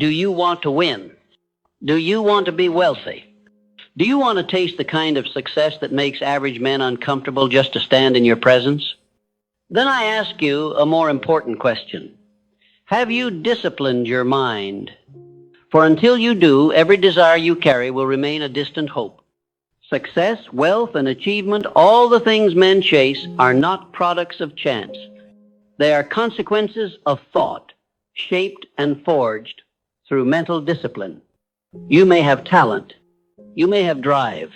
Do you want to win? Do you want to be wealthy? Do you want to taste the kind of success that makes average men uncomfortable just to stand in your presence? Then I ask you a more important question. Have you disciplined your mind? For until you do, every desire you carry will remain a distant hope. Success, wealth, and achievement, all the things men chase, are not products of chance. They are consequences of thought, shaped and forged through mental discipline. You may have talent. You may have drive.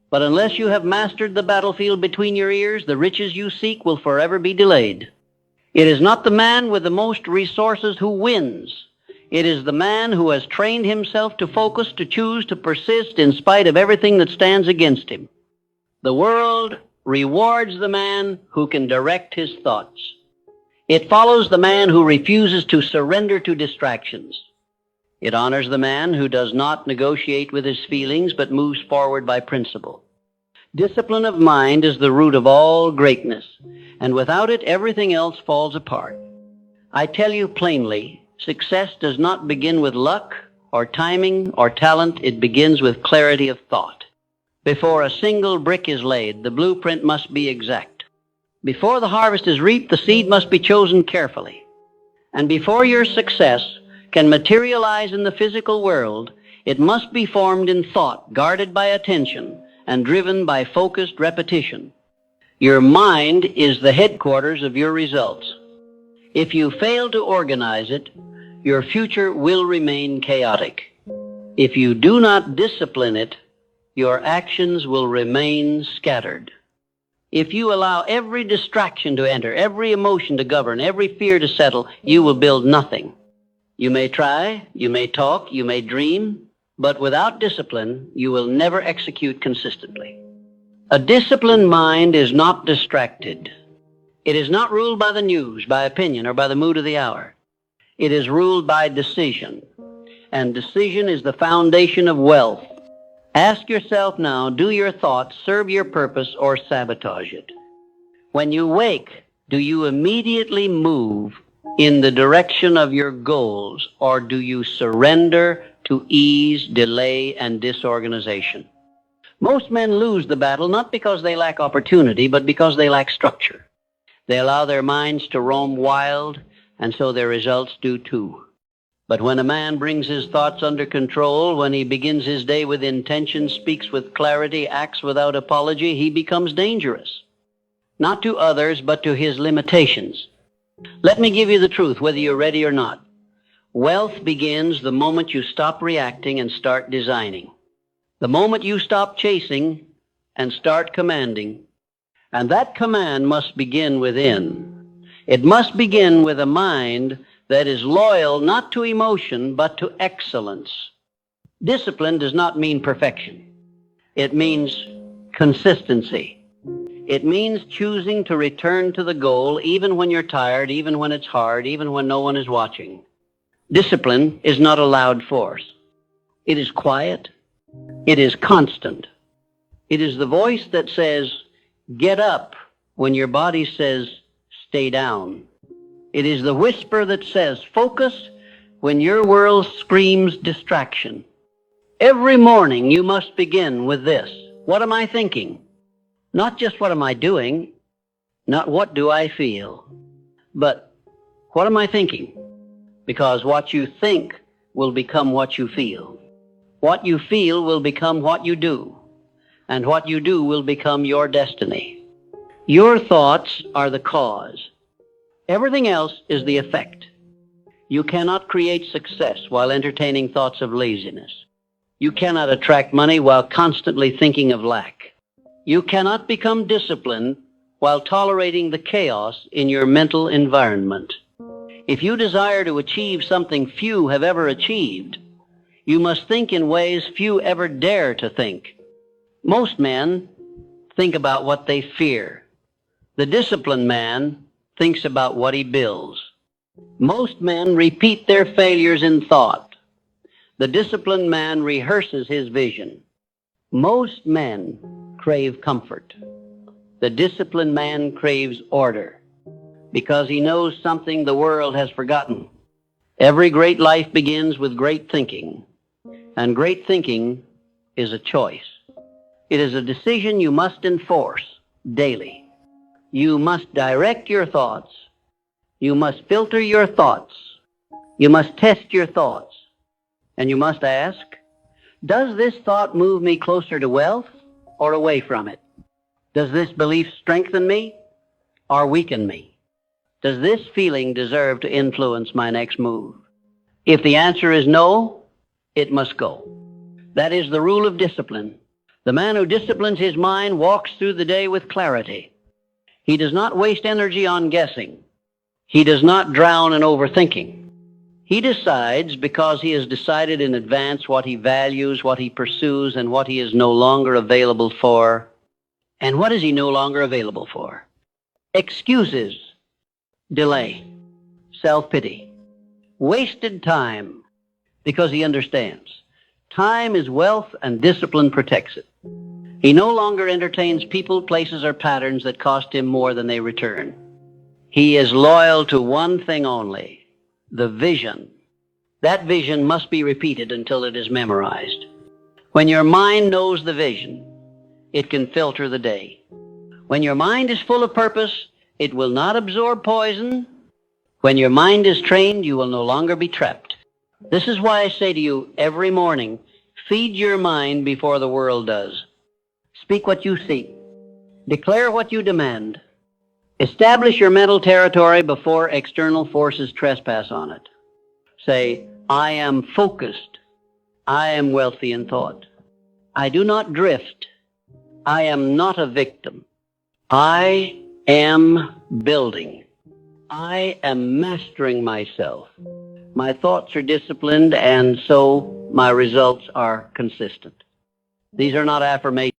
But unless you have mastered the battlefield between your ears, the riches you seek will forever be delayed. It is not the man with the most resources who wins. It is the man who has trained himself to focus, to choose, to persist in spite of everything that stands against him. The world rewards the man who can direct his thoughts. It follows the man who refuses to surrender to distractions. It honors the man who does not negotiate with his feelings but moves forward by principle. Discipline of mind is the root of all greatness, and without it, everything else falls apart. I tell you plainly, success does not begin with luck or timing or talent. It begins with clarity of thought. Before a single brick is laid, the blueprint must be exact. Before the harvest is reaped, the seed must be chosen carefully. And before your success can materialize in the physical world, it must be formed in thought, guarded by attention, and driven by focused repetition. Your mind is the headquarters of your results. If you fail to organize it, your future will remain chaotic. If you do not discipline it, your actions will remain scattered. If you allow every distraction to enter, every emotion to govern, every fear to settle, you will build nothing. You may try, you may talk, you may dream, but without discipline, you will never execute consistently. A disciplined mind is not distracted. It is not ruled by the news, by opinion, or by the mood of the hour. It is ruled by decision, and decision is the foundation of wealth. Ask yourself now, do your thoughts serve your purpose or sabotage it? When you wake, do you immediately move in the direction of your goals, or do you surrender to ease, delay, and disorganization? Most men lose the battle not because they lack opportunity, but because they lack structure. They allow their minds to roam wild, and so their results do too. But when a man brings his thoughts under control, when he begins his day with intention, speaks with clarity, acts without apology, he becomes dangerous. Not to others, but to his limitations. Let me give you the truth, whether you're ready or not. Wealth begins the moment you stop reacting and start designing. The moment you stop chasing and start commanding. And that command must begin within. It must begin with a mind that is loyal not to emotion, but to excellence. Discipline does not mean perfection. It means consistency. It means choosing to return to the goal even when you're tired, even when it's hard, even when no one is watching. Discipline is not a loud force. It is quiet. It is constant. It is the voice that says, get up, when your body says, stay down. It is the whisper that says, focus, when your world screams distraction. Every morning you must begin with this. What am I thinking? Not just what am I doing, not what do I feel, but what am I thinking? Because what you think will become what you feel. What you feel will become what you do, and what you do will become your destiny. Your thoughts are the cause. Everything else is the effect. You cannot create success while entertaining thoughts of laziness. You cannot attract money while constantly thinking of lack. You cannot become disciplined while tolerating the chaos in your mental environment. If you desire to achieve something few have ever achieved, you must think in ways few ever dare to think. Most men think about what they fear. The disciplined man thinks about what he builds. Most men repeat their failures in thought. The disciplined man rehearses his vision. Most men crave comfort. The disciplined man craves order because he knows something the world has forgotten. Every great life begins with great thinking, and great thinking is a choice. It is a decision you must enforce daily. You must direct your thoughts. You must filter your thoughts. You must test your thoughts. And you must ask, does this thought move me closer to wealth or away from it? Does this belief strengthen me or weaken me? Does this feeling deserve to influence my next move? If the answer is no, it must go. That is the rule of discipline. The man who disciplines his mind walks through the day with clarity. He does not waste energy on guessing. He does not drown in overthinking. He decides because he has decided in advance what he values, what he pursues, and what he is no longer available for. And what is he no longer available for? Excuses, delay, self-pity, wasted time, because he understands. Time is wealth and discipline protects it. He no longer entertains people, places, or patterns that cost him more than they return. He is loyal to one thing only, the vision. That vision must be repeated until it is memorized. When your mind knows the vision, it can filter the day. When your mind is full of purpose, it will not absorb poison. When your mind is trained, you will no longer be trapped. This is why I say to you every morning, feed your mind before the world does. Speak what you seek. Declare what you demand. Establish your mental territory before external forces trespass on it. Say, I am focused. I am wealthy in thought. I do not drift. I am not a victim. I am building. I am mastering myself. My thoughts are disciplined, and so my results are consistent. These are not affirmations.